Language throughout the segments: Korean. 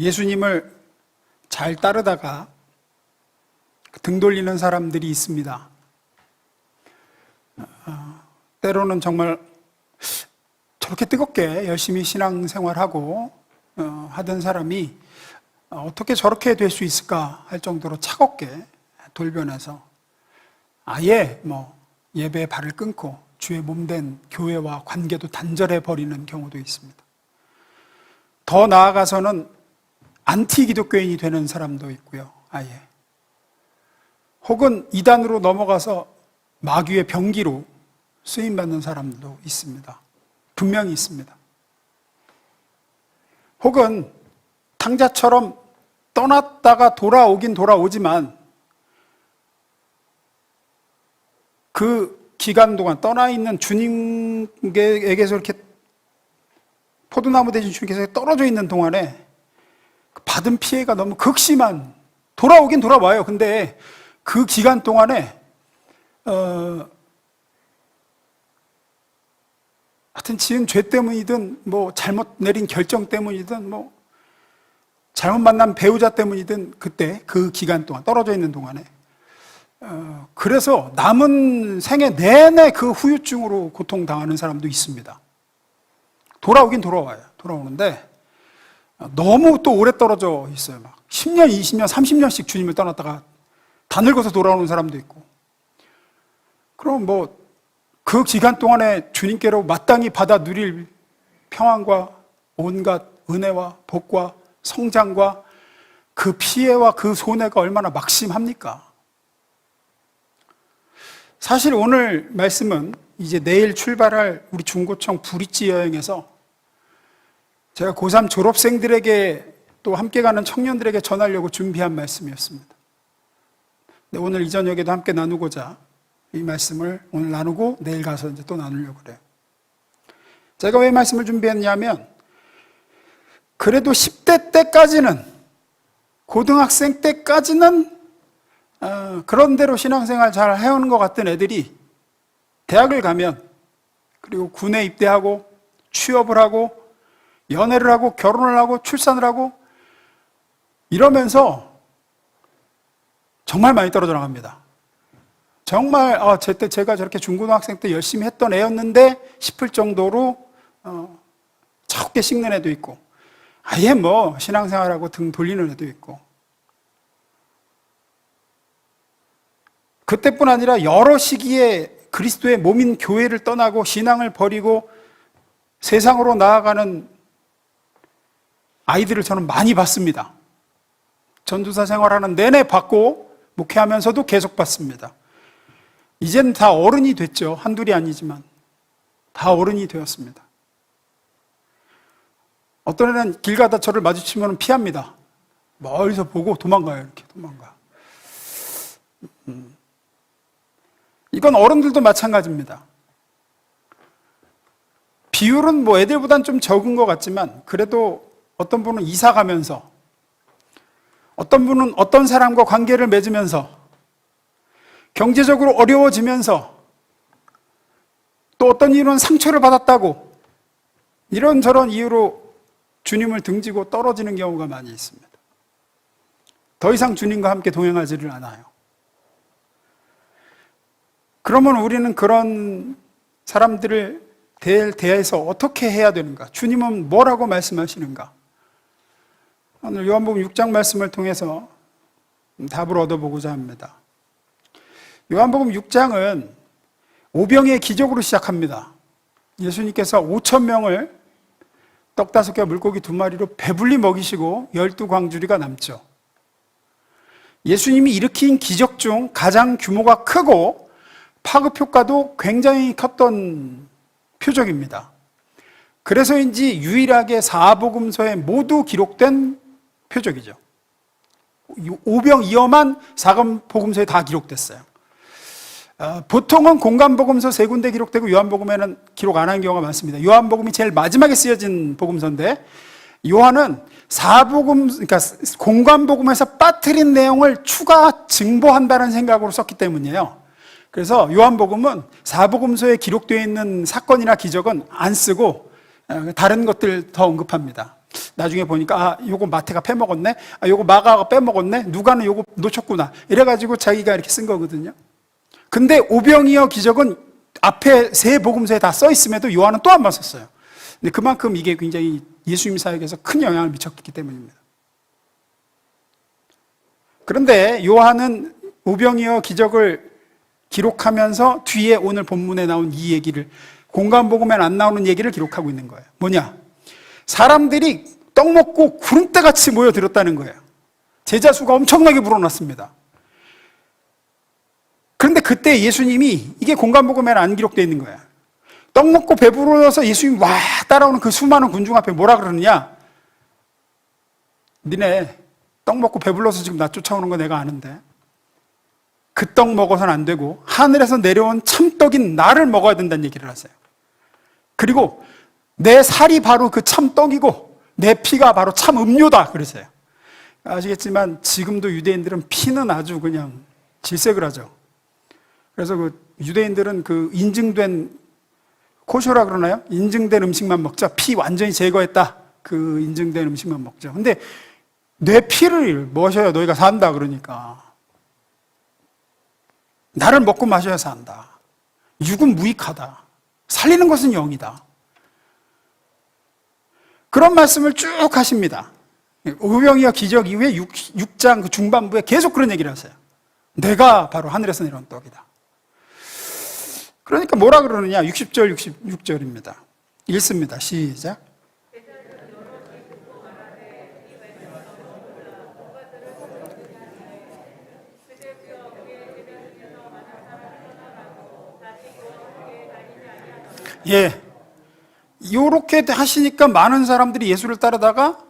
예수님을 잘 따르다가 등 돌리는 사람들이 있습니다. 때로는 정말 저렇게 뜨겁게 열심히 신앙생활하고 하던 사람이 어떻게 저렇게 될 수 있을까 할 정도로 차갑게 돌변해서 아예 예배에 발을 끊고 주의 몸된 교회와 관계도 단절해 버리는 경우도 있습니다. 더 나아가서는 안티 기독교인이 되는 사람도 있고요, 아예. 혹은 이단으로 넘어가서 마귀의 병기로 쓰임받는 사람도 있습니다. 분명히 있습니다. 혹은 탕자처럼 떠났다가 돌아오긴 돌아오지만 그 기간 동안 떠나 있는 주님에게서 이렇게 포도나무 대신 주님께서 떨어져 있는 동안에 받은 피해가 너무 극심한, 돌아오긴 돌아와요. 근데 그 기간 동안에 하여튼 지은 죄 때문이든 잘못 내린 결정 때문이든 잘못 만난 배우자 때문이든 그때 그 기간 동안 떨어져 있는 동안에 그래서 남은 생애 내내 그 후유증으로 고통당하는 사람도 있습니다. 돌아오긴 돌아와요. 돌아오는데 너무 또 오래 떨어져 있어요. 막 10년, 20년, 30년씩 주님을 떠났다가 다 늙어서 돌아오는 사람도 있고. 그럼 그 기간 동안에 주님께로 마땅히 받아 누릴 평안과 온갖 은혜와 복과 성장과 그 피해와 그 손해가 얼마나 막심합니까? 사실 오늘 말씀은 이제 내일 출발할 우리 중고청 브릿지 여행에서 제가 고3 졸업생들에게 또 함께 가는 청년들에게 전하려고 준비한 말씀이었습니다. 근데 오늘 이 저녁에도 함께 나누고자 이 말씀을 오늘 나누고 내일 가서 이제 또 나누려고 그래요. 제가 왜 말씀을 준비했냐면 그래도 10대 때까지는, 고등학생 때까지는 그런 대로 신앙생활 잘 해오는 것 같던 애들이 대학을 가면, 그리고 군에 입대하고 취업을 하고 연애를 하고 결혼을 하고 출산을 하고 이러면서 정말 많이 떨어져 나갑니다. 정말 제가 저렇게 중고등학생 때 열심히 했던 애였는데 싶을 정도로 차갑게 식는 애도 있고, 아예 신앙생활하고 등 돌리는 애도 있고, 그때뿐 아니라 여러 시기에 그리스도의 몸인 교회를 떠나고 신앙을 버리고 세상으로 나아가는 아이들을 저는 많이 봤습니다. 전도사 생활하는 내내 봤고 목회하면서도 계속 봤습니다. 이제는 다 어른이 됐죠. 한둘이 아니지만 다 어른이 되었습니다. 어떤 애는 길 가다 저를 마주치면 피합니다. 멀리서 보고 도망가요. 이렇게 도망가. 이건 어른들도 마찬가지입니다. 비율은 애들보단 좀 적은 것 같지만 그래도 어떤 분은 이사 가면서, 어떤 분은 어떤 사람과 관계를 맺으면서, 경제적으로 어려워지면서, 또 어떤 이유는 상처를 받았다고 이런저런 이유로 주님을 등지고 떨어지는 경우가 많이 있습니다. 더 이상 주님과 함께 동행하지를 않아요. 그러면 우리는 그런 사람들을 대해서 어떻게 해야 되는가? 주님은 뭐라고 말씀하시는가? 오늘 요한복음 6장 말씀을 통해서 답을 얻어보고자 합니다. 요한복음 6장은 오병이의 기적으로 시작합니다. 예수님께서 5,000명을 떡 5개와 물고기 2마리로 배불리 먹이시고 12광주리가 남죠. 예수님이 일으킨 기적 중 가장 규모가 크고 파급 효과도 굉장히 컸던 표적입니다. 그래서인지 유일하게 사복음서에 모두 기록된 표적이죠. 오병이어만 사복음서에 다 기록됐어요. 보통은 공관복음서 3군데 기록되고 요한복음에는 기록 안 한 경우가 많습니다. 요한복음이 제일 마지막에 쓰여진 복음서인데 요한은 그러니까 공관복음에서 빠뜨린 내용을 추가 증보한다는 생각으로 썼기 때문이에요. 그래서 요한복음은 사복음서에 기록되어 있는 사건이나 기적은 안 쓰고 다른 것들 더 언급합니다. 나중에 보니까 요거 마태가 빼먹었네, 요거 마가가 빼먹었네, 누가는 요거 놓쳤구나, 이래가지고 자기가 이렇게 쓴 거거든요. 근데 오병이어 기적은 앞에 세 복음서에 다 써 있음에도 요한은 또 한 번 썼어요. 근데 그만큼 이게 굉장히 예수님 사역에서 큰 영향을 미쳤기 때문입니다. 그런데 요한은 오병이어 기적을 기록하면서 뒤에 오늘 본문에 나온 이 얘기를, 공관복음에는 안 나오는 얘기를 기록하고 있는 거예요. 뭐냐? 사람들이 떡 먹고 구름대같이 모여들었다는 거예요. 제자 수가 엄청나게 불어났습니다. 그런데 그때 예수님이, 이게 공관복음에는 안 기록되어 있는 거예요. 떡 먹고 배부러서 예수님이 와 따라오는 그 수많은 군중 앞에 뭐라 그러느냐? 니네 떡 먹고 배불러서 지금 나 쫓아오는 거 내가 아는데 그 떡 먹어서는 안 되고 하늘에서 내려온 참떡인 나를 먹어야 된다는 얘기를 하세요. 그리고 내 살이 바로 그 참떡이고 내 피가 바로 참 음료다 그러세요. 아시겠지만 지금도 유대인들은 피는 아주 그냥 질색을 하죠. 그래서 그 유대인들은 그 인증된 코쇼라 그러나요? 인증된 음식만 먹자. 피 완전히 제거했다. 그 인증된 음식만 먹자. 근데 내 피를 마셔야 너희가 산다 그러니까 나를 먹고 마셔야 산다. 육은 무익하다. 살리는 것은 영이다. 그런 말씀을 쭉 하십니다. 오병이어 기적 이후에 6장 그 중반부에 계속 그런 얘기를 하세요. 내가 바로 하늘에서 내려온 떡이다. 그러니까 뭐라 그러느냐? 60절, 66절입니다. 읽습니다. 시작. 예. 요렇게 하시니까 많은 사람들이 예수를 따르다가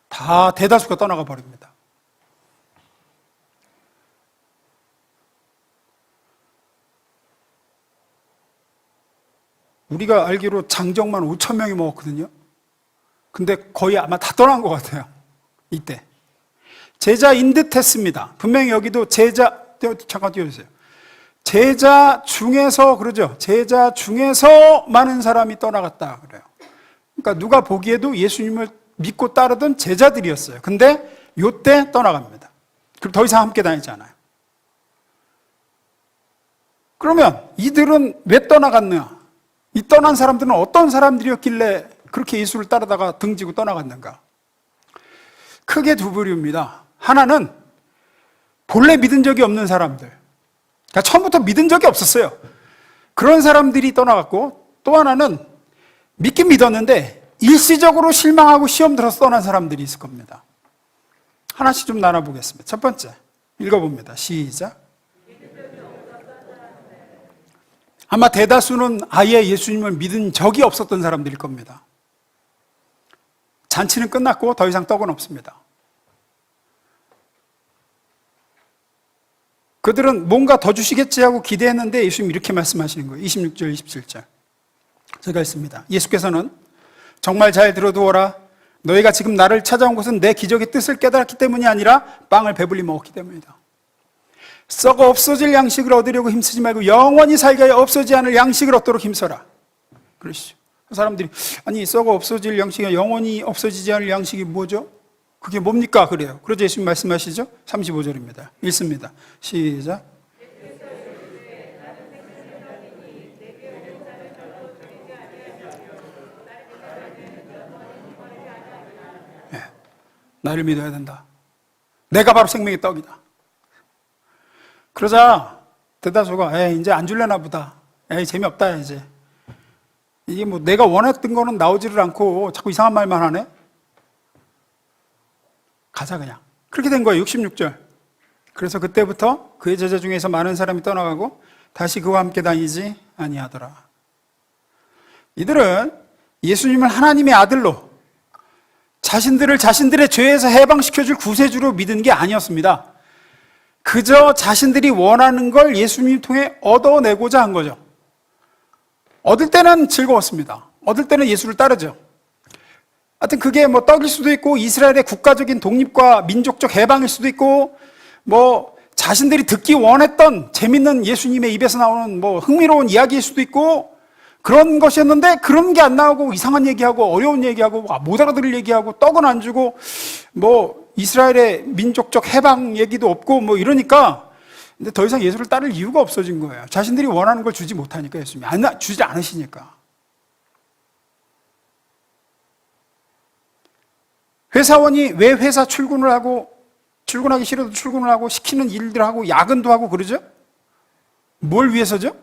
다 대다수가 떠나가 버립니다. 우리가 알기로 장정만 5,000명이 먹었거든요. 근데 거의 아마 다 떠난 것 같아요. 이때. 제자인 듯 했습니다. 분명히 여기도 잠깐 띄워주세요. 제자 중에서, 그러죠. 제자 중에서 많은 사람이 떠나갔다 그래요. 그러니까 누가 보기에도 예수님을 믿고 따르던 제자들이었어요. 근데 요때 떠나갑니다. 그럼 더 이상 함께 다니지 않아요. 그러면 이들은 왜 떠나갔느냐? 이 떠난 사람들은 어떤 사람들이었길래 그렇게 예수를 따르다가 등지고 떠나갔는가? 크게 두 부류입니다. 하나는 본래 믿은 적이 없는 사람들. 그러니까 처음부터 믿은 적이 없었어요. 그런 사람들이 떠나갔고, 또 하나는 믿긴 믿었는데 일시적으로 실망하고 시험 들어서 떠난 사람들이 있을 겁니다. 하나씩 좀 나눠보겠습니다. 첫 번째, 읽어봅니다. 시작. 아마 대다수는 아예 예수님을 믿은 적이 없었던 사람들일 겁니다. 잔치는 끝났고 더 이상 떡은 없습니다. 그들은 뭔가 더 주시겠지 하고 기대했는데 예수님이 이렇게 말씀하시는 거예요. 26절, 27절. 제가 읽습니다. 예수께서는 정말 잘 들어두어라. 너희가 지금 나를 찾아온 것은 내 기적의 뜻을 깨달았기 때문이 아니라 빵을 배불리 먹었기 때문이다. 썩어 없어질 양식을 얻으려고 힘쓰지 말고 영원히 살게 하여 없어지지 않을 양식을 얻도록 힘써라. 그러시죠. 사람들이 아니 썩어 없어질 양식이 영원히 없어지지 않을 양식이 뭐죠? 그게 뭡니까? 그래요. 그러자 예수님 말씀하시죠. 35절입니다. 읽습니다. 시작. 네. 나를 믿어야 된다. 내가 바로 생명의 떡이다. 그러자 대다수가 이제 안 줄려나 보다. 재미없다 이제. 이게 뭐 내가 원했던 거는 나오지를 않고 자꾸 이상한 말만 하네. 가자 그냥. 그렇게 된 거예요. 66절. 그래서 그때부터 그의 제자 중에서 많은 사람이 떠나가고 다시 그와 함께 다니지 아니하더라. 이들은 예수님을 하나님의 아들로 자신들을 자신들의 죄에서 해방시켜줄 구세주로 믿은 게 아니었습니다. 그저 자신들이 원하는 걸 예수님 통해 얻어내고자 한 거죠. 얻을 때는 즐거웠습니다. 얻을 때는 예수를 따르죠. 하여튼 그게 뭐 떡일 수도 있고 이스라엘의 국가적인 독립과 민족적 해방일 수도 있고 뭐 자신들이 듣기 원했던 재밌는 예수님의 입에서 나오는 뭐 흥미로운 이야기일 수도 있고 그런 것이었는데 그런 게 안 나오고 이상한 얘기하고 어려운 얘기하고 못 알아들을 얘기하고 떡은 안 주고 뭐 이스라엘의 민족적 해방 얘기도 없고 뭐 이러니까 근데 더 이상 예수를 따를 이유가 없어진 거예요. 자신들이 원하는 걸 주지 못하니까 예수님이 주지 않으시니까. 회사원이 왜 회사 출근을 하고 출근하기 싫어도 출근을 하고 시키는 일들 하고 야근도 하고 그러죠? 뭘 위해서죠?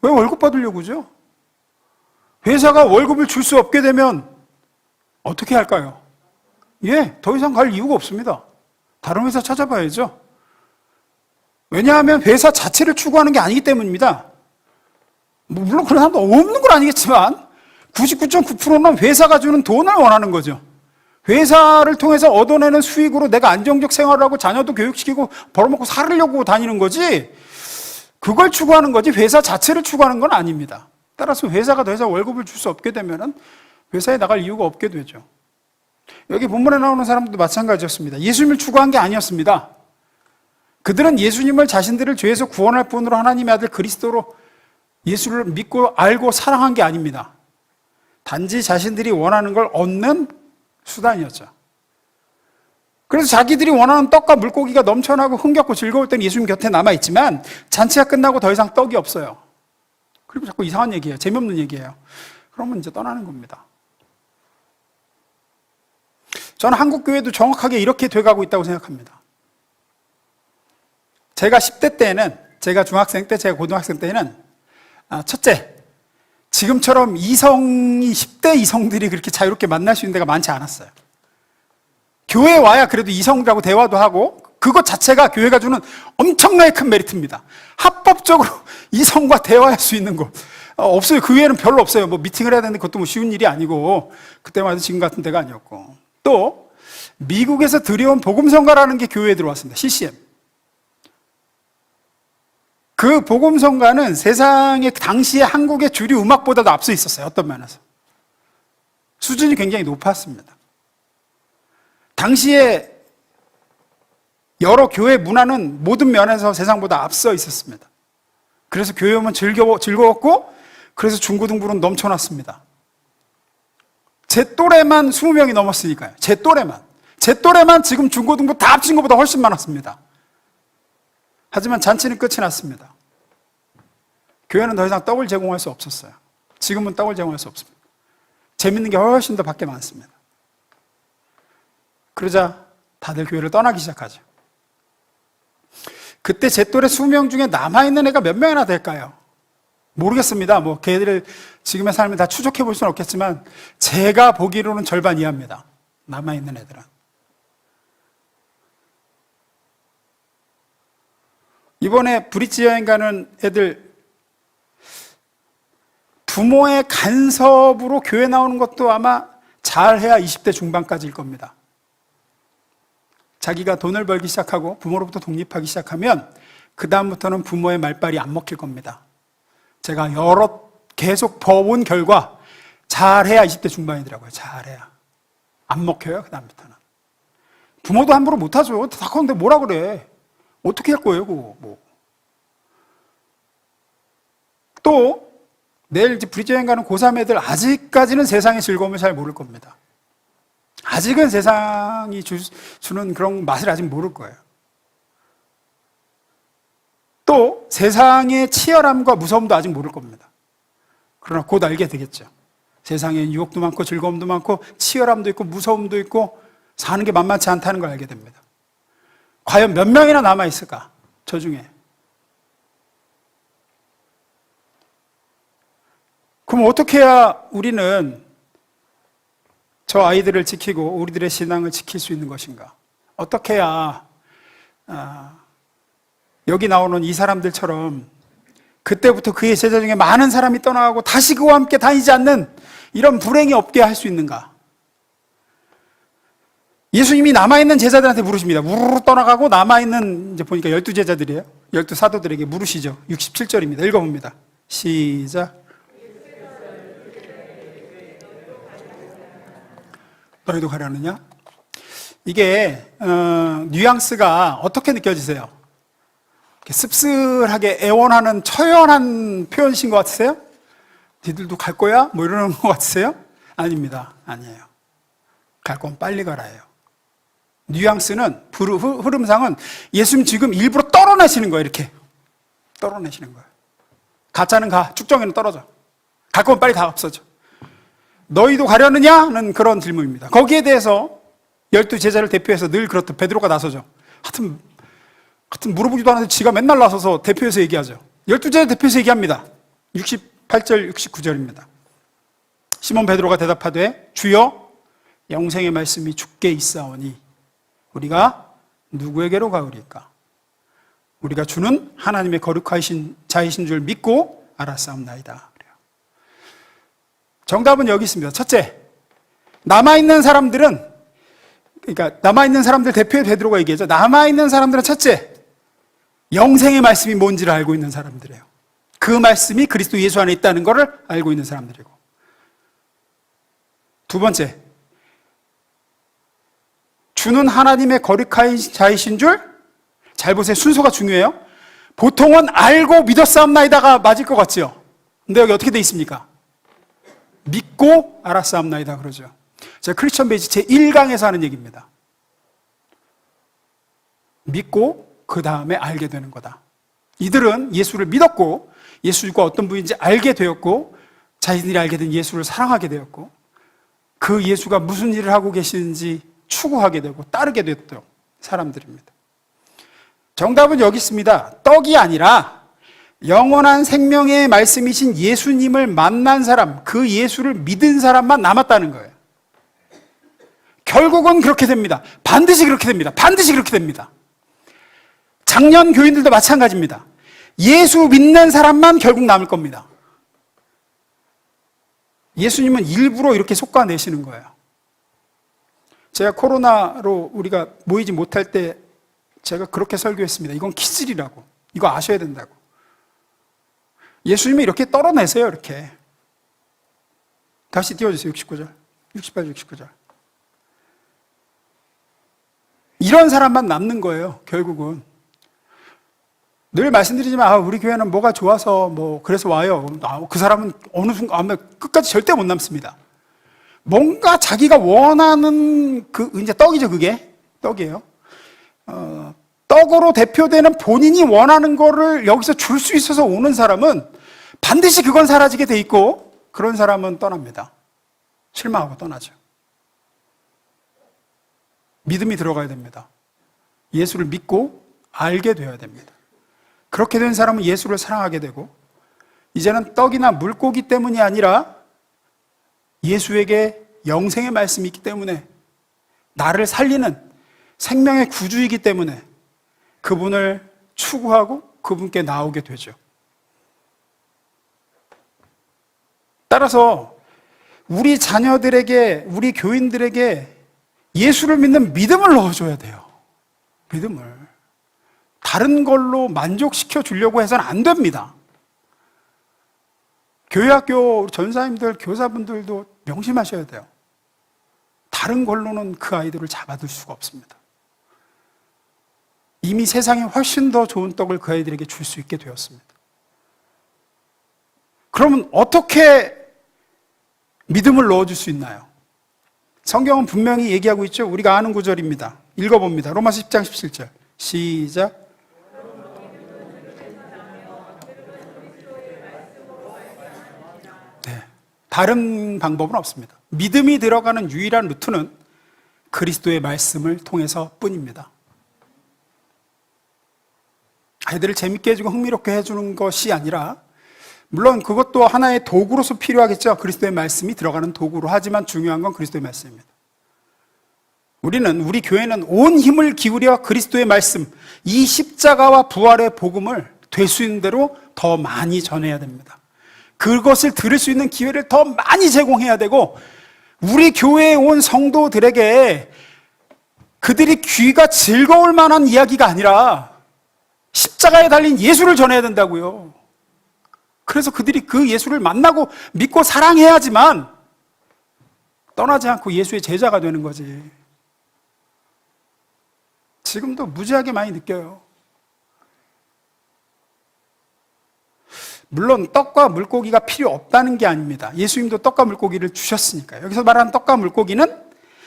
왜 월급 받으려고죠? 회사가 월급을 줄 수 없게 되면 어떻게 할까요? 더 이상 갈 이유가 없습니다. 다른 회사 찾아봐야죠. 왜냐하면 회사 자체를 추구하는 게 아니기 때문입니다. 물론 그런 사람도 없는 건 아니겠지만 99.9%는 회사가 주는 돈을 원하는 거죠. 회사를 통해서 얻어내는 수익으로 내가 안정적 생활을 하고 자녀도 교육시키고 벌어먹고 살으려고 다니는 거지 그걸 추구하는 거지 회사 자체를 추구하는 건 아닙니다. 따라서 회사가 더 이상 월급을 줄 수 없게 되면 회사에 나갈 이유가 없게 되죠. 여기 본문에 나오는 사람들도 마찬가지였습니다. 예수님을 추구한 게 아니었습니다. 그들은 예수님을 자신들을 죄에서 구원할 분으로 하나님의 아들 그리스도로 예수를 믿고 알고 사랑한 게 아닙니다. 단지 자신들이 원하는 걸 얻는 수단이었죠. 그래서 자기들이 원하는 떡과 물고기가 넘쳐나고 흥겹고 즐거울 때는 예수님 곁에 남아있지만 잔치가 끝나고 더 이상 떡이 없어요. 그리고 자꾸 이상한 얘기예요. 재미없는 얘기예요. 그러면 이제 떠나는 겁니다. 저는 한국교회도 정확하게 이렇게 돼가고 있다고 생각합니다. 제가 10대 때는, 제가 중학생 때, 제가 고등학생 때는 첫째, 지금처럼 10대 이성들이 그렇게 자유롭게 만날 수 있는 데가 많지 않았어요. 교회에 와야 그래도 이성들하고 대화도 하고 그것 자체가 교회가 주는 엄청나게 큰 메리트입니다. 합법적으로 이성과 대화할 수 있는 거 없어요. 그 외에는 별로 없어요. 뭐 미팅을 해야 되는데 그것도 뭐 쉬운 일이 아니고 그때만 해도 지금 같은 때가 아니었고 또 미국에서 들여온 복음성가라는 게 교회에 들어왔습니다. CCM. 그 복음성가는 세상에 당시에 한국의 주류 음악보다도 앞서 있었어요. 어떤 면에서. 수준이 굉장히 높았습니다. 당시에 여러 교회 문화는 모든 면에서 세상보다 앞서 있었습니다. 그래서 교회 오면 즐거웠고 그래서 중고등부는 넘쳐났습니다. 제 또래만 20명이 넘었으니까요. 제 또래만 지금 중고등부 다 합친 것보다 훨씬 많았습니다. 하지만 잔치는 끝이 났습니다. 교회는 더 이상 떡을 제공할 수 없었어요. 지금은 떡을 제공할 수 없습니다. 재밌는 게 훨씬 더 밖에 많습니다. 그러자 다들 교회를 떠나기 시작하죠. 그때 제 또래 20명 중에 남아있는 애가 몇 명이나 될까요? 모르겠습니다. 뭐 걔들 지금의 삶을 다 추적해 볼 수는 없겠지만 제가 보기로는 절반 이하입니다. 남아있는 애들은. 이번에 브릿지 여행 가는 애들 부모의 간섭으로 교회 나오는 것도 아마 잘해야 20대 중반까지일 겁니다. 자기가 돈을 벌기 시작하고 부모로부터 독립하기 시작하면 그 다음부터는 부모의 말빨이 안 먹힐 겁니다. 제가 계속 버온 결과 잘해야 20대 중반이더라고요. 잘해야. 안 먹혀요, 그 다음부터는. 부모도 함부로 못하죠. 다 컸는데 뭐라 그래. 어떻게 할 거예요, 그거. 뭐. 또 내일 이제 브릿지 여행 가는 고3 애들 아직까지는 세상의 즐거움을 잘 모를 겁니다. 아직은 세상이 주는 그런 맛을 아직 모를 거예요. 또 세상의 치열함과 무서움도 아직 모를 겁니다. 그러나 곧 알게 되겠죠. 세상에 유혹도 많고 즐거움도 많고 치열함도 있고 무서움도 있고 사는 게 만만치 않다는 걸 알게 됩니다. 과연 몇 명이나 남아있을까? 저 중에. 그럼 어떻게 해야 우리는 저 아이들을 지키고 우리들의 신앙을 지킬 수 있는 것인가? 어떻게 해야 여기 나오는 이 사람들처럼 그때부터 그의 제자 중에 많은 사람이 떠나가고 다시 그와 함께 다니지 않는 이런 불행이 없게 할 수 있는가? 예수님이 남아있는 제자들한테 물으십니다. 우르르 떠나가고 남아있는 이제 보니까 12제자들이에요. 12사도들에게 물으시죠. 67절입니다. 읽어봅니다. 시작. 너희도 가려느냐? 이게 뉘앙스가 어떻게 느껴지세요? 씁쓸하게 애원하는 처연한 표현이신 것 같으세요? 니들도 갈 거야? 뭐 이러는 것 같으세요? 아닙니다. 아니에요. 갈 건 빨리 가라예요. 뉘앙스는, 흐름상은 예수님 지금 일부러 떨어내시는 거예요. 이렇게 떨어내시는 거예요. 가짜는 가, 축정에는 떨어져. 갈 거면 빨리 다 없어져. 너희도 가려느냐는 그런 질문입니다. 거기에 대해서 12제자를 대표해서 늘 그렇듯 베드로가 나서죠. 하여튼 물어보지도 않았는데 지가 맨날 나서서 대표해서 얘기하죠. 12제자 대표해서 얘기합니다. 68절, 69절입니다. 시몬 베드로가 대답하되 주여 영생의 말씀이 주께 있사오니 우리가 누구에게로 가오리까? 우리가 주는 하나님의 거룩하신 자이신 줄 믿고 알았사옵나이다. 정답은 여기 있습니다. 첫째, 남아있는 사람들 대표의 베드로가 얘기하죠. 남아있는 사람들은 첫째, 영생의 말씀이 뭔지를 알고 있는 사람들이에요. 그 말씀이 그리스도 예수 안에 있다는 것을 알고 있는 사람들이고, 두 번째, 주는 하나님의 거룩하신 자이신 줄, 잘 보세요. 순서가 중요해요. 보통은 알고 믿었사옵나이다가 맞을 것 같죠? 근데 여기 어떻게 돼 있습니까? 믿고 알았사옵나이다 그러죠. 제가 크리스천 베이지 제1강에서 하는 얘기입니다. 믿고 그 다음에 알게 되는 거다. 이들은 예수를 믿었고 예수가 어떤 분인지 알게 되었고 자신들이 알게 된 예수를 사랑하게 되었고 그 예수가 무슨 일을 하고 계시는지 추구하게 되고 따르게 됐던 사람들입니다. 정답은 여기 있습니다. 떡이 아니라 영원한 생명의 말씀이신 예수님을 만난 사람, 그 예수를 믿은 사람만 남았다는 거예요. 결국은 그렇게 됩니다. 반드시 그렇게 됩니다. 반드시 그렇게 됩니다. 작년 교인들도 마찬가지입니다. 예수 믿는 사람만 결국 남을 겁니다. 예수님은 일부러 이렇게 솎아내시는 거예요. 제가 코로나로 우리가 모이지 못할 때 제가 그렇게 설교했습니다. 이건 기질이라고. 이거 아셔야 된다고. 예수님이 이렇게 떨어내세요, 이렇게. 다시 띄워주세요, 69절. 68, 69절. 이런 사람만 남는 거예요, 결국은. 늘 말씀드리지만, 우리 교회는 뭐가 좋아서, 그래서 와요. 그 사람은 어느 순간, 끝까지 절대 못 남습니다. 뭔가 자기가 원하는 이제 떡이죠, 그게. 떡이에요. 떡으로 대표되는 본인이 원하는 거를 여기서 줄 수 있어서 오는 사람은 반드시 그건 사라지게 돼 있고 그런 사람은 떠납니다. 실망하고 떠나죠. 믿음이 들어가야 됩니다. 예수를 믿고 알게 되어야 됩니다. 그렇게 된 사람은 예수를 사랑하게 되고 이제는 떡이나 물고기 때문이 아니라 예수에게 영생의 말씀이 있기 때문에 나를 살리는 생명의 구주이기 때문에 그분을 추구하고 그분께 나오게 되죠. 따라서 우리 자녀들에게, 우리 교인들에게 예수를 믿는 믿음을 넣어줘야 돼요. 믿음을. 다른 걸로 만족시켜 주려고 해서는 안 됩니다. 교회학교 전사님들, 교사분들도 명심하셔야 돼요. 다른 걸로는 그 아이들을 잡아둘 수가 없습니다. 이미 세상에 훨씬 더 좋은 떡을 그 아이들에게 줄 수 있게 되었습니다. 그러면 어떻게 믿음을 넣어줄 수 있나요? 성경은 분명히 얘기하고 있죠. 우리가 아는 구절입니다. 읽어봅니다. 로마서 10장 17절. 시작. 네, 다른 방법은 없습니다. 믿음이 들어가는 유일한 루트는 그리스도의 말씀을 통해서 뿐입니다. 아이들을 재밌게 해주고 흥미롭게 해주는 것이 아니라 물론 그것도 하나의 도구로서 필요하겠죠. 그리스도의 말씀이 들어가는 도구로. 하지만 중요한 건 그리스도의 말씀입니다. 우리 교회는 온 힘을 기울여 그리스도의 말씀, 이 십자가와 부활의 복음을 될 수 있는 대로 더 많이 전해야 됩니다. 그것을 들을 수 있는 기회를 더 많이 제공해야 되고 우리 교회에 온 성도들에게 그들이 귀가 즐거울 만한 이야기가 아니라 십자가에 달린 예수를 전해야 된다고요. 그래서 그들이 그 예수를 만나고 믿고 사랑해야지만 떠나지 않고 예수의 제자가 되는 거지. 지금도 무지하게 많이 느껴요. 물론 떡과 물고기가 필요 없다는 게 아닙니다. 예수님도 떡과 물고기를 주셨으니까요. 여기서 말하는 떡과 물고기는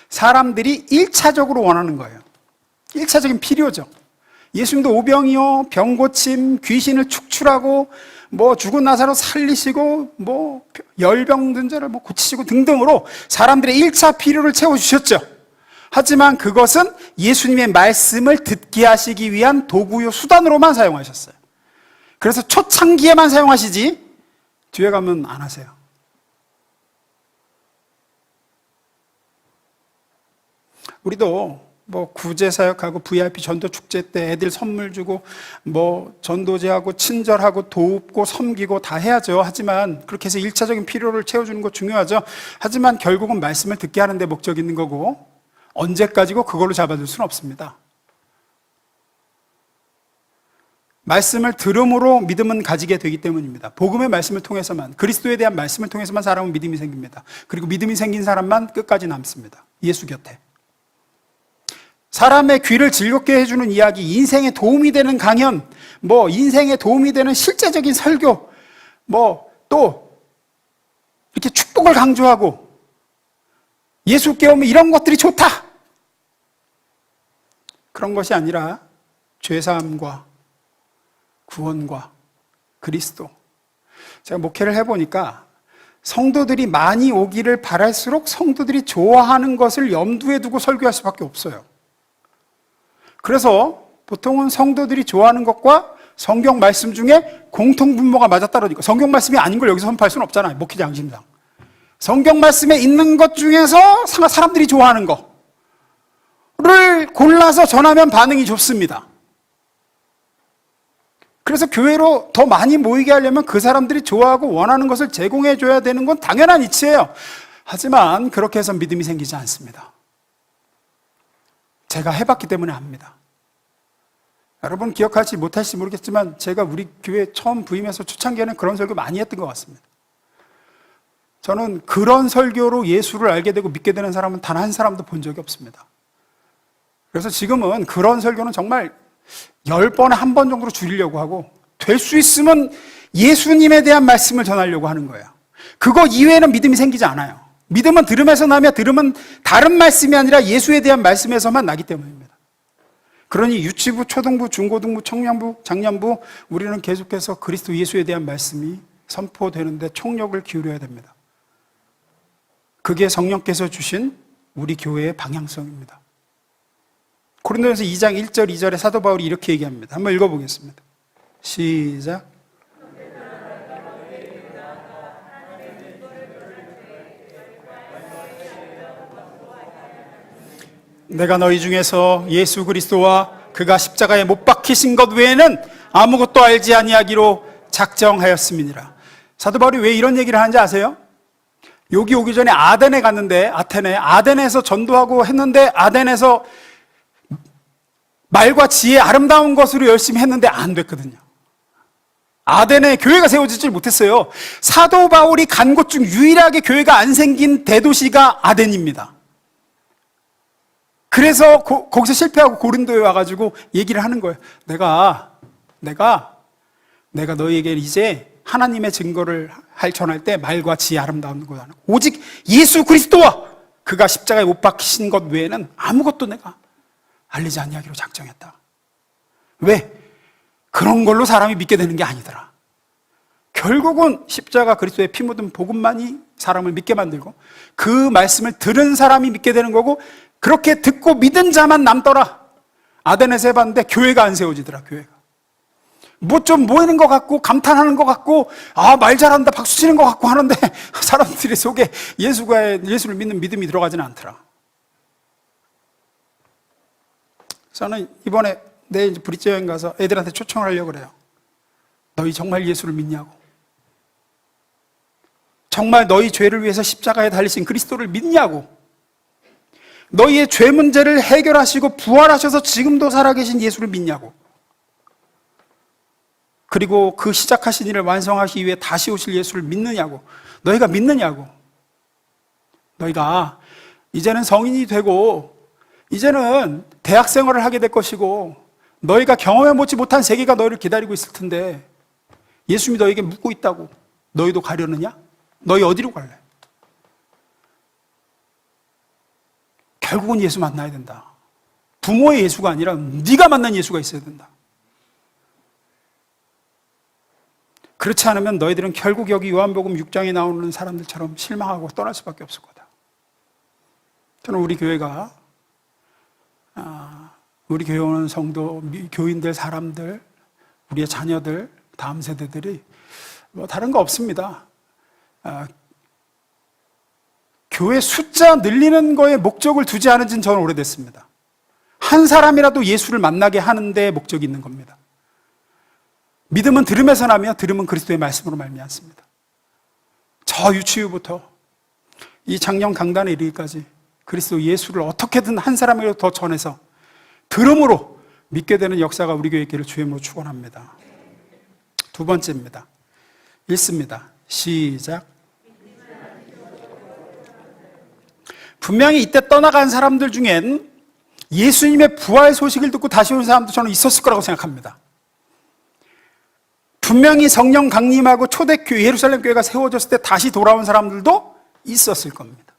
사람들이 1차적으로 원하는 거예요. 1차적인 필요죠. 예수님도 오병이요, 병고침, 귀신을 축출하고 죽은 나사로 살리시고 열병 든 자를 고치시고 등등으로 사람들의 1차 필요를 채워주셨죠. 하지만 그것은 예수님의 말씀을 듣게 하시기 위한 도구요 수단으로만 사용하셨어요. 그래서 초창기에만 사용하시지 뒤에 가면 안 하세요. 우리도 구제사역하고 VIP 전도 축제 때 애들 선물 주고 전도제하고 친절하고 돕고 섬기고 다 해야죠. 하지만 그렇게 해서 1차적인 필요를 채워주는 거 중요하죠. 하지만 결국은 말씀을 듣게 하는 데 목적이 있는 거고 언제까지고 그걸로 잡아둘 수는 없습니다. 말씀을 들음으로 믿음은 가지게 되기 때문입니다. 복음의 말씀을 통해서만, 그리스도에 대한 말씀을 통해서만 사람은 믿음이 생깁니다. 그리고 믿음이 생긴 사람만 끝까지 남습니다. 예수 곁에. 사람의 귀를 즐겁게 해주는 이야기, 인생에 도움이 되는 강연, 인생에 도움이 되는 실제적인 설교, 또 이렇게 축복을 강조하고 예수께 오면 이런 것들이 좋다. 그런 것이 아니라 죄사함과 구원과 그리스도. 제가 목회를 해보니까 성도들이 많이 오기를 바랄수록 성도들이 좋아하는 것을 염두에 두고 설교할 수밖에 없어요. 그래서 보통은 성도들이 좋아하는 것과 성경 말씀 중에 공통분모가 맞아떨어지고, 성경 말씀이 아닌 걸 여기서 선포할 수는 없잖아요. 목회자 양심상. 성경 말씀에 있는 것 중에서 사람들이 좋아하는 거를 골라서 전하면 반응이 좋습니다. 그래서 교회로 더 많이 모이게 하려면 그 사람들이 좋아하고 원하는 것을 제공해 줘야 되는 건 당연한 이치예요. 하지만 그렇게 해서 믿음이 생기지 않습니다. 제가 해봤기 때문에 압니다. 여러분 기억할지 못할지 모르겠지만 제가 우리 교회 처음 부임해서 초창기에는 그런 설교 많이 했던 것 같습니다. 저는 그런 설교로 예수를 알게 되고 믿게 되는 사람은 단 한 사람도 본 적이 없습니다. 그래서 지금은 그런 설교는 정말 10번에 한 번 정도로 줄이려고 하고, 될 수 있으면 예수님에 대한 말씀을 전하려고 하는 거예요. 그거 이외에는 믿음이 생기지 않아요. 믿음은 들음에서 나며 들음은 다른 말씀이 아니라 예수에 대한 말씀에서만 나기 때문입니다. 그러니 유치부, 초등부, 중고등부, 청년부, 장년부 우리는 계속해서 그리스도 예수에 대한 말씀이 선포되는데 총력을 기울여야 됩니다. 그게 성령께서 주신 우리 교회의 방향성입니다. 고린도전서 2장 1절 2절에 사도 바울이 이렇게 얘기합니다. 한번 읽어보겠습니다. 시작. 내가 너희 중에서 예수 그리스도와 그가 십자가에 못 박히신 것 외에는 아무것도 알지 아니하기로 작정하였음이니라. 사도 바울이 왜 이런 얘기를 하는지 아세요? 여기 오기 전에 아덴에 갔는데, 아덴에서 전도하고 했는데, 아덴에서 말과 지혜 아름다운 것으로 열심히 했는데 안 됐거든요. 아덴에 교회가 세워지질 못했어요. 사도 바울이 간 곳 중 유일하게 교회가 안 생긴 대도시가 아덴입니다. 그래서 거기서 실패하고 고린도에 와가지고 얘기를 하는 거예요. 내가 너희에게 이제 하나님의 증거를 전할 때 말과 지혜 아름다운 것 하는, 오직 예수 그리스도와 그가 십자가에 못 박히신 것 외에는 아무것도 내가 알리지 않냐기로 작정했다. 왜? 그런 걸로 사람이 믿게 되는 게 아니더라. 결국은 십자가 그리스도의 피 묻은 복음만이 사람을 믿게 만들고 그 말씀을 들은 사람이 믿게 되는 거고, 그렇게 듣고 믿은 자만 남더라. 아덴에서 해봤는데 교회가 안 세워지더라. 교회가 좀 모이는 것 같고 감탄하는 것 같고 말 잘한다 박수 치는 것 같고 하는데 사람들의 속에 예수를 믿는 믿음이 들어가지는 않더라. 저는 이번에 내일 브릿지 여행 가서 애들한테 초청을 하려고 그래요. 너희 정말 예수를 믿냐고. 정말 너희 죄를 위해서 십자가에 달리신 그리스도를 믿냐고. 너희의 죄 문제를 해결하시고 부활하셔서 지금도 살아계신 예수를 믿냐고. 그리고 그 시작하신 일을 완성하시기 위해 다시 오실 예수를 믿느냐고. 너희가 믿느냐고. 너희가 이제는 성인이 되고 이제는 대학 생활을 하게 될 것이고 너희가 경험해보지 못한 세계가 너희를 기다리고 있을 텐데 예수님이 너에게 묻고 있다고. 너희도 가려느냐? 너희 어디로 갈래? 결국은 예수 만나야 된다. 부모의 예수가 아니라 네가 만난 예수가 있어야 된다. 그렇지 않으면 너희들은 결국 여기 요한복음 6장에 나오는 사람들처럼 실망하고 떠날 수밖에 없을 거다. 저는 우리 교회가 우리 교회 오는 성도, 교인들, 사람들, 우리의 자녀들, 다음 세대들이 뭐 다른 거 없습니다. 교회 숫자 늘리는 거에 목적을 두지 않은 지는 저는 오래됐습니다. 한 사람이라도 예수를 만나게 하는 데 목적이 있는 겁니다. 믿음은 들음에서 나며 들음은 그리스도의 말씀으로 말미암습니다. 저 유치부부터 이 작년 강단에 이르기까지 그리스도 예수를 어떻게든 한 사람이라도 더 전해서 들음으로 믿게 되는 역사가 우리 교회 있기를 주의 이름으로 축원합니다. 두 번째입니다. 읽습니다. 시작. 분명히 이때 떠나간 사람들 중엔 예수님의 부활 소식을 듣고 다시 온 사람도 저는 있었을 거라고 생각합니다. 분명히 성령 강림하고 초대교회 예루살렘 교회가 세워졌을 때 다시 돌아온 사람들도 있었을 겁니다.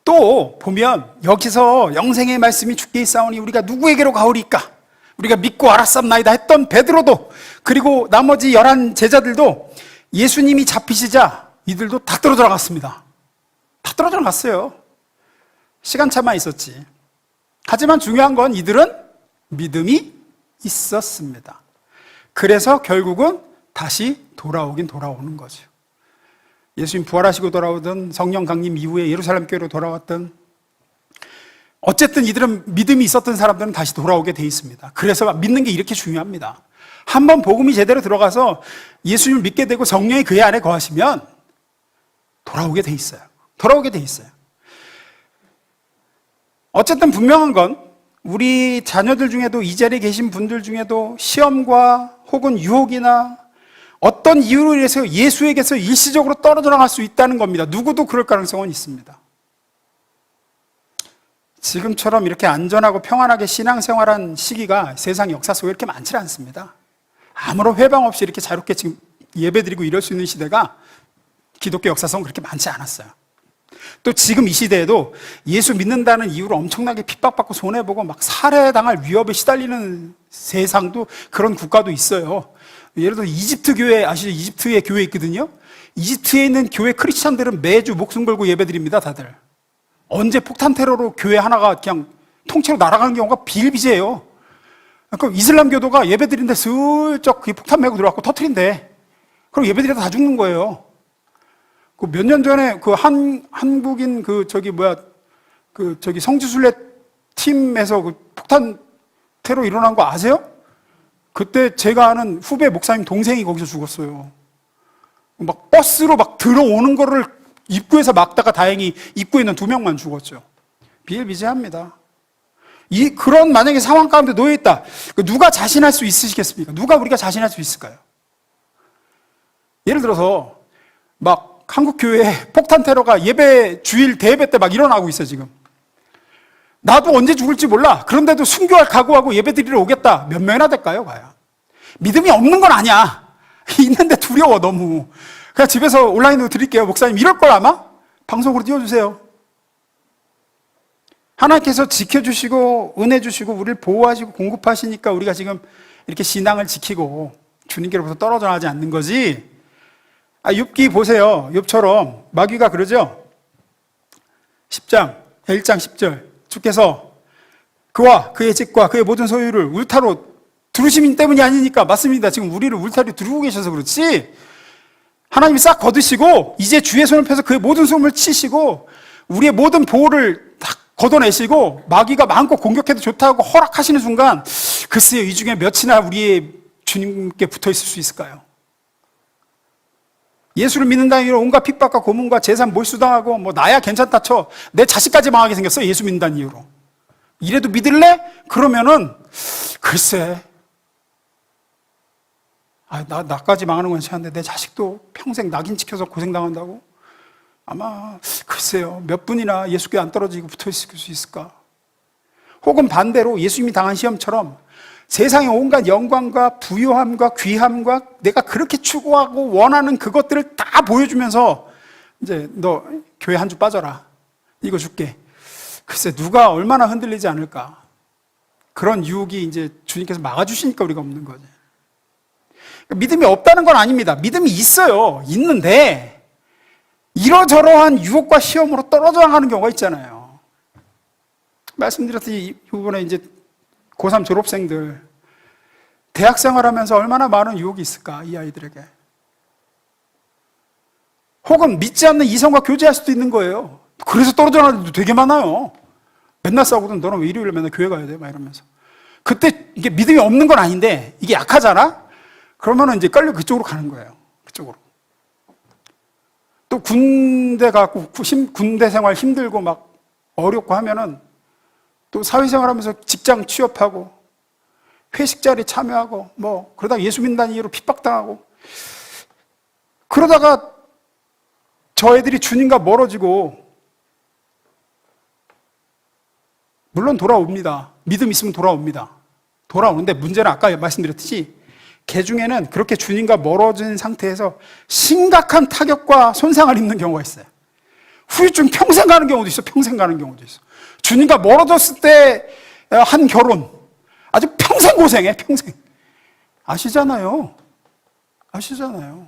또 보면 여기서 영생의 말씀이 주께 있사오니 우리가 누구에게로 가오리까? 우리가 믿고 알았사옵나이다 했던 베드로도, 그리고 나머지 11 제자들도 예수님이 잡히시자 이들도 다 떨어져 나갔습니다. 다 떨어져 나갔어요. 시간차만 있었지. 하지만 중요한 건 이들은 믿음이 있었습니다. 그래서 결국은 다시 돌아오긴 돌아오는 거죠. 예수님 부활하시고 돌아오든 성령 강림 이후에 예루살렘 교회로 돌아왔든 어쨌든 이들은 믿음이 있었던 사람들은 다시 돌아오게 돼 있습니다. 그래서 믿는 게 이렇게 중요합니다. 한번 복음이 제대로 들어가서 예수님을 믿게 되고 성령이 그의 안에 거하시면 돌아오게 돼 있어요. 돌아오게 돼 있어요. 어쨌든 분명한 건 우리 자녀들 중에도 이 자리에 계신 분들 중에도 시험과 혹은 유혹이나 어떤 이유로 인해서 예수에게서 일시적으로 떨어져 나갈 수 있다는 겁니다. 누구도 그럴 가능성은 있습니다. 지금처럼 이렇게 안전하고 평안하게 신앙생활한 시기가 세상 역사 속에 이렇게 많지 않습니다. 아무런 회방 없이 이렇게 자유롭게 지금 예배드리고 이럴 수 있는 시대가 기독교 역사상 그렇게 많지 않았어요. 또 지금 이 시대에도 예수 믿는다는 이유로 엄청나게 핍박받고 손해보고 막 살해당할 위협에 시달리는 세상도, 그런 국가도 있어요. 예를 들어 이집트 교회 아시죠? 이집트에 교회 있거든요. 이집트에 있는 교회 크리스찬들은 매주 목숨 걸고 예배드립니다. 다들 언제 폭탄 테러로 교회 하나가 그냥 통째로 날아가는 경우가 비일비재해요. 그러니까 이슬람교도가 예배드리는데 슬쩍 폭탄 메고 들어왔고 터트린대. 그럼 예배드리다 다 죽는 거예요. 그 몇 년 전에 그 한국인 성지순례 팀에서 그 폭탄 테러 일어난 거 아세요? 그때 제가 아는 후배 목사님 동생이 거기서 죽었어요. 막 버스로 막 들어오는 거를 입구에서 막다가 다행히 입구에 있는 2명만 죽었죠. 비일비재합니다. 그런 만약에 상황 가운데 놓여 있다. 누가 자신할 수 있으시겠습니까? 누가 우리가 자신할 수 있을까요? 예를 들어서 막 한국 교회에 폭탄 테러가 예배 주일 대예배 때 막 일어나고 있어 지금. 나도 언제 죽을지 몰라. 그런데도 순교할 각오하고 예배 드리러 오겠다. 몇 명이나 될까요, 과연? 믿음이 없는 건 아니야. 있는데 두려워 너무. 그냥 집에서 온라인으로 드릴게요. 목사님 이럴 걸 아마 방송으로 띄워주세요. 하나님께서 지켜주시고 은혜 주시고 우리를 보호하시고 공급하시니까 우리가 지금 이렇게 신앙을 지키고 주님께로부터 떨어져 나가지 않는 거지. 욥기 보세요. 욥처럼 마귀가 그러죠. 1장 10절 주께서 그와 그의 집과 그의 모든 소유를 울타로 두르심 때문이 아니니까. 맞습니다. 지금 우리를 울타리 두르고 계셔서 그렇지, 하나님이 싹 거두시고 이제 주의 손을 펴서 그의 모든 소음을 치시고 우리의 모든 보호를 딱 걷어내시고 마귀가 마음껏 공격해도 좋다고 허락하시는 순간, 글쎄요, 이 중에 몇이나 우리의 주님께 붙어 있을 수 있을까요? 예수를 믿는다는 이유로 온갖 핍박과 고문과 재산 몰수당하고 뭐 나야 괜찮다 쳐 내 자식까지 망하게 생겼어. 예수 믿는다는 이유로. 이래도 믿을래? 그러면은 글쎄, 나까지 망하는 건 괜찮은데 내 자식도 평생 낙인 찍혀서 고생당한다고? 아마 글쎄요, 몇 분이나 예수께 안 떨어지고 붙어 있을 수 있을까? 혹은 반대로 예수님이 당한 시험처럼 세상의 온갖 영광과 부요함과 귀함과 내가 그렇게 추구하고 원하는 그것들을 다 보여주면서 이제 너 교회 한 주 빠져라. 이거 줄게. 글쎄, 누가 얼마나 흔들리지 않을까. 그런 유혹이 이제 주님께서 막아주시니까 우리가 없는 거지. 믿음이 없다는 건 아닙니다. 믿음이 있어요. 있는데, 이러저러한 유혹과 시험으로 떨어져 나가는 경우가 있잖아요. 말씀드렸듯이 이번에 이제 고3 졸업생들, 대학 생활하면서 얼마나 많은 유혹이 있을까, 이 아이들에게. 혹은 믿지 않는 이성과 교제할 수도 있는 거예요. 그래서 떨어져 나가는 애들도 되게 많아요. 맨날 싸우거든. 너는 왜 일요일에 맨날 교회 가야 돼? 막 이러면서. 그때 이게 믿음이 없는 건 아닌데, 이게 약하잖아? 그러면은 이제 끌려 그쪽으로 가는 거예요. 그쪽으로. 또 군대 가고, 군대 생활 힘들고 막 어렵고 하면은 또 사회생활 하면서 직장 취업하고 회식 자리 참여하고 뭐 그러다가 예수 믿는다는 이유로 핍박당하고 그러다가 저 애들이 주님과 멀어지고 물론 돌아옵니다. 믿음 있으면 돌아옵니다. 돌아오는데 문제는 아까 말씀드렸듯이 개 중에는 그렇게 주님과 멀어진 상태에서 심각한 타격과 손상을 입는 경우가 있어요. 후유증 평생 가는 경우도 있어. 평생 가는 경우도 있어. 주님과 멀어졌을 때 한 결혼 아주 평생 고생해. 평생. 아시잖아요. 아시잖아요.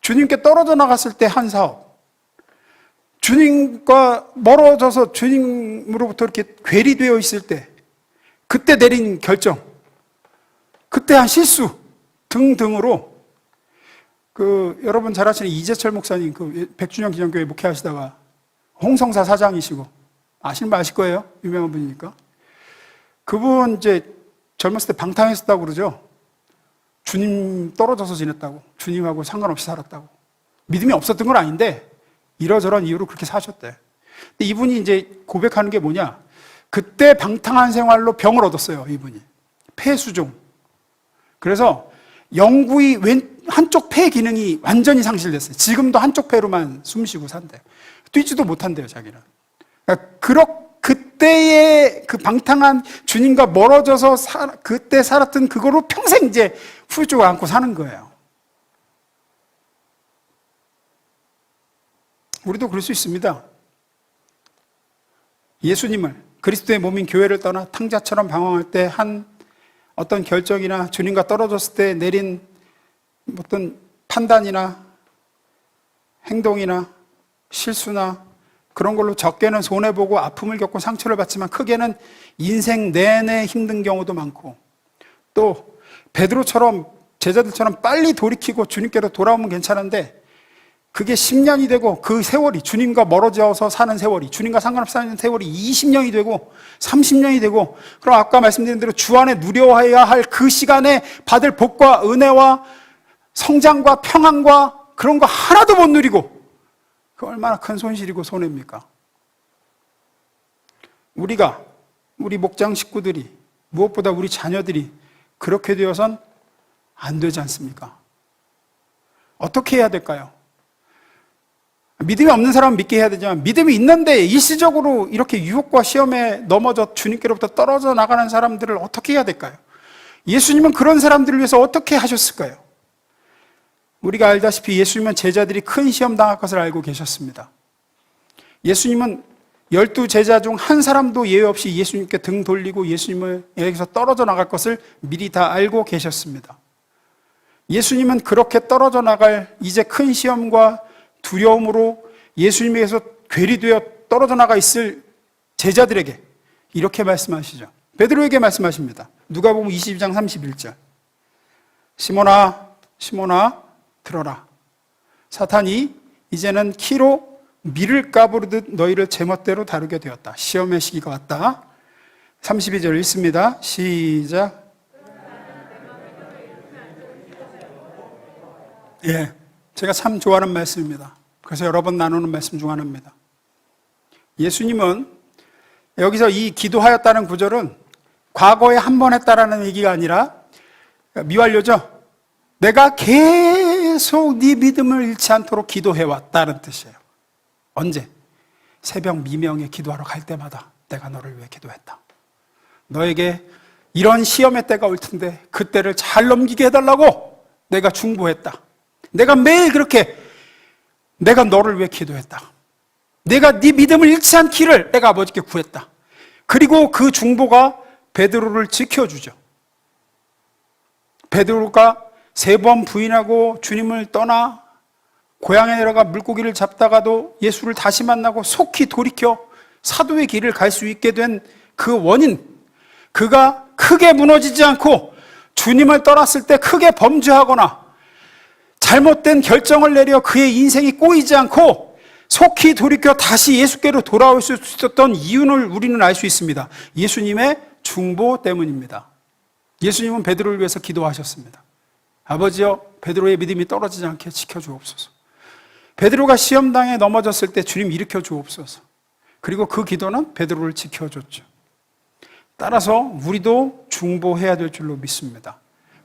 주님께 떨어져 나갔을 때 한 사업, 주님과 멀어져서 주님으로부터 이렇게 괴리되어 있을 때 그때 내린 결정, 그때 한 실수 등등으로 여러분 잘 아시는 이재철 목사님 100주년 기념교회 목회하시다가 홍성사 사장이시고 아시는 분 아실 거예요. 유명한 분이니까. 그분 이제 젊었을 때 방탕했었다고 그러죠. 주님 떨어져서 지냈다고. 주님하고 상관없이 살았다고. 믿음이 없었던 건 아닌데 이러저런 이유로 그렇게 사셨대. 근데 이분이 이제 고백하는 게 뭐냐? 그때 방탕한 생활로 병을 얻었어요. 이분이. 폐수종. 그래서 영구히 한쪽 폐 기능이 완전히 상실됐어요. 지금도 한쪽 폐로만 숨쉬고 산대요. 뛰지도 못한대요, 자기는. 그러니까 그때의 그 방탕한 주님과 멀어져서 그때 살았던 그거로 평생 이제 후유증을 안고 사는 거예요. 우리도 그럴 수 있습니다. 예수님을, 그리스도의 몸인 교회를 떠나 탕자처럼 방황할 때 한 어떤 결정이나 주님과 떨어졌을 때 내린 어떤 판단이나 행동이나 실수나 그런 걸로 적게는 손해보고 아픔을 겪고 상처를 받지만 크게는 인생 내내 힘든 경우도 많고 또 베드로처럼 제자들처럼 빨리 돌이키고 주님께로 돌아오면 괜찮은데 그게 10년이 되고 그 세월이 주님과 멀어져서 사는 세월이 주님과 상관없이 사는 세월이 20년이 되고 30년이 되고 그럼 아까 말씀드린 대로 주 안에 누려야 할 그 시간에 받을 복과 은혜와 성장과 평안과 그런 거 하나도 못 누리고 그 얼마나 큰 손실이고 손해입니까? 우리 목장 식구들이 무엇보다 우리 자녀들이 그렇게 되어선 안 되지 않습니까? 어떻게 해야 될까요? 믿음이 없는 사람은 믿게 해야 되지만 믿음이 있는데 일시적으로 이렇게 유혹과 시험에 넘어져 주님께로부터 떨어져 나가는 사람들을 어떻게 해야 될까요? 예수님은 그런 사람들을 위해서 어떻게 하셨을까요? 우리가 알다시피 예수님은 제자들이 큰 시험 당할 것을 알고 계셨습니다. 예수님은 12제자 중 한 사람도 예외 없이 예수님께 등 돌리고 예수님을 여기서 떨어져 나갈 것을 미리 다 알고 계셨습니다. 예수님은 그렇게 떨어져 나갈 이제 큰 시험과 두려움으로 예수님에게서 괴리되어 떨어져 나가 있을 제자들에게 이렇게 말씀하시죠. 베드로에게 말씀하십니다. 누가복음 22장 31절. 시몬아, 시몬아, 들어라. 사탄이 이제는 키로 밀을 까부르듯 너희를 제멋대로 다루게 되었다. 시험의 시기가 왔다. 32절 읽습니다. 시작. 예, 제가 참 좋아하는 말씀입니다. 그래서 여러 번 나누는 말씀 중 하나입니다. 예수님은 여기서 이 기도하였다는 구절은 과거에 한 번 했다라는 얘기가 아니라 미완료죠. 내가 계속 네 믿음을 잃지 않도록 기도해왔다는 뜻이에요. 언제? 새벽 미명에 기도하러 갈 때마다 내가 너를 위해 기도했다. 너에게 이런 시험의 때가 올 텐데 그때를 잘 넘기게 해달라고 내가 중보했다. 내가 매일 그렇게 내가 너를 위해 기도했다. 내가 네 믿음을 잃지 않기를 내가 아버지께 구했다. 그리고 그 중보가 베드로를 지켜주죠. 베드로가 3번 부인하고 주님을 떠나 고향에 내려가 물고기를 잡다가도 예수를 다시 만나고 속히 돌이켜 사도의 길을 갈 수 있게 된 그 원인, 그가 크게 무너지지 않고 주님을 떠났을 때 크게 범죄하거나 잘못된 결정을 내려 그의 인생이 꼬이지 않고 속히 돌이켜 다시 예수께로 돌아올 수 있었던 이유를 우리는 알 수 있습니다. 예수님의 중보 때문입니다. 예수님은 베드로를 위해서 기도하셨습니다. 아버지여, 베드로의 믿음이 떨어지지 않게 지켜주옵소서. 베드로가 시험당에 넘어졌을 때 주님 일으켜 주옵소서. 그리고 그 기도는 베드로를 지켜줬죠. 따라서 우리도 중보해야 될 줄로 믿습니다.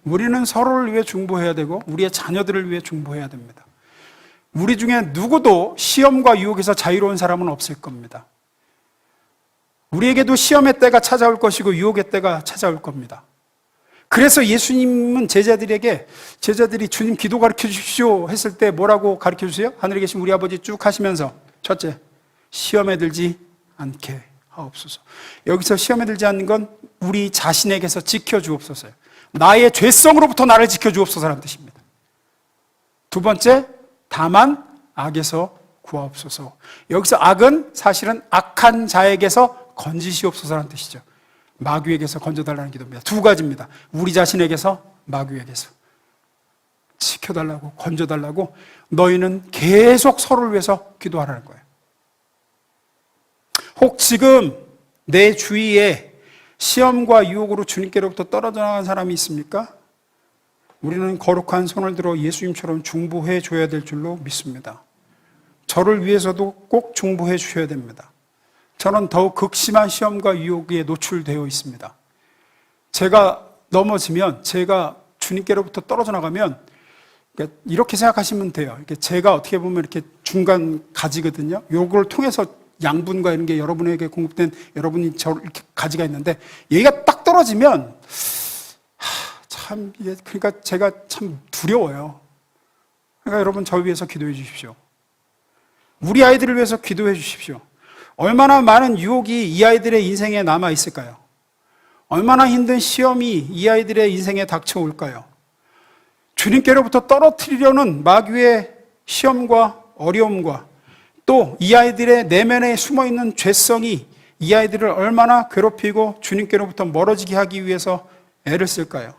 우리는 서로를 위해 중보해야 되고 우리의 자녀들을 위해 중보해야 됩니다. 우리 중에 누구도 시험과 유혹에서 자유로운 사람은 없을 겁니다. 우리에게도 시험의 때가 찾아올 것이고 유혹의 때가 찾아올 겁니다. 그래서 예수님은 제자들이 주님 기도 가르쳐 주십시오 했을 때 뭐라고 가르쳐 주세요? 하늘에 계신 우리 아버지 쭉 하시면서 첫째, 시험에 들지 않게 하옵소서. 여기서 시험에 들지 않는 건 우리 자신에게서 지켜주옵소서요. 나의 죄성으로부터 나를 지켜주옵소서라는 뜻입니다. 두 번째, 다만 악에서 구하옵소서. 여기서 악은 사실은 악한 자에게서 건지시옵소서라는 뜻이죠. 마귀에게서 건져달라는 기도입니다. 두 가지입니다. 우리 자신에게서, 마귀에게서 지켜달라고, 건져달라고. 너희는 계속 서로를 위해서 기도하라는 거예요. 혹 지금 내 주위에 시험과 유혹으로 주님께로부터 떨어져 나간 사람이 있습니까? 우리는 거룩한 손을 들어 예수님처럼 중보해 줘야 될 줄로 믿습니다. 저를 위해서도 꼭 중보해 주셔야 됩니다. 저는 더욱 극심한 시험과 유혹에 노출되어 있습니다. 제가 넘어지면, 제가 주님께로부터 떨어져 나가면 이렇게 생각하시면 돼요. 제가 어떻게 보면 이렇게 중간 가지거든요. 요걸 통해서 양분과 이런 게 여러분에게 공급된, 여러분이 저 이렇게 가지가 있는데 얘가 딱 떨어지면 그러니까 제가 참 두려워요. 그러니까 여러분 저 위해서 기도해 주십시오. 우리 아이들을 위해서 기도해 주십시오. 얼마나 많은 유혹이 이 아이들의 인생에 남아 있을까요? 얼마나 힘든 시험이 이 아이들의 인생에 닥쳐올까요? 주님께로부터 떨어뜨리려는 마귀의 시험과 어려움과 또 이 아이들의 내면에 숨어있는 죄성이 이 아이들을 얼마나 괴롭히고 주님께로부터 멀어지게 하기 위해서 애를 쓸까요?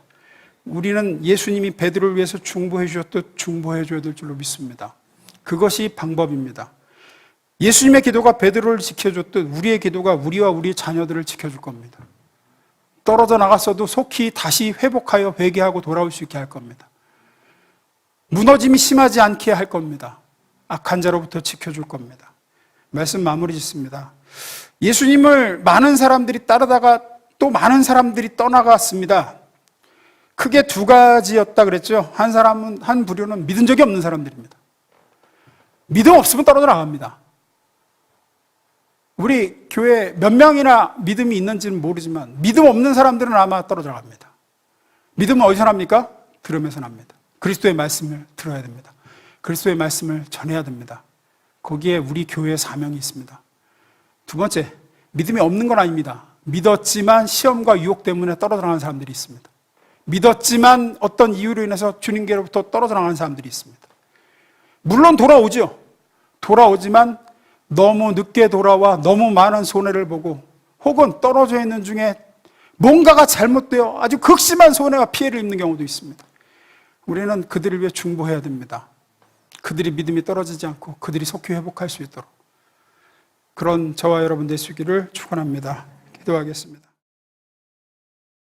우리는 예수님이 베드로를 위해서 중보해 주셨듯 중보해 줘야 될 줄로 믿습니다. 그것이 방법입니다. 예수님의 기도가 베드로를 지켜줬듯 우리의 기도가 우리와 우리 자녀들을 지켜줄 겁니다. 떨어져 나갔어도 속히 다시 회복하여 회개하고 돌아올 수 있게 할 겁니다. 무너짐이 심하지 않게 할 겁니다. 악한 자로부터 지켜줄 겁니다. 말씀 마무리 짓습니다. 예수님을 많은 사람들이 따르다가 또 많은 사람들이 떠나갔습니다. 크게 두 가지였다 그랬죠. 한 부류는 믿은 적이 없는 사람들입니다. 믿음 없으면 떨어져 나갑니다. 우리 교회 몇 명이나 믿음이 있는지는 모르지만 믿음 없는 사람들은 아마 떨어져 나갑니다. 믿음은 어디서 납니까? 들으면서 납니다. 그리스도의 말씀을 들어야 됩니다. 그리스도의 말씀을 전해야 됩니다. 거기에 우리 교회의 사명이 있습니다. 두 번째, 믿음이 없는 건 아닙니다. 믿었지만 시험과 유혹 때문에 떨어져 나가는 사람들이 있습니다. 믿었지만 어떤 이유로 인해서 주님께로부터 떨어져 나가는 사람들이 있습니다. 물론 돌아오죠. 돌아오지만 너무 늦게 돌아와 너무 많은 손해를 보고 혹은 떨어져 있는 중에 뭔가가 잘못되어 아주 극심한 손해와 피해를 입는 경우도 있습니다. 우리는 그들을 위해 중보해야 됩니다. 그들이 믿음이 떨어지지 않고 그들이 속히 회복할 수 있도록 그런 저와 여러분 되시기를 축원합니다. 기도하겠습니다.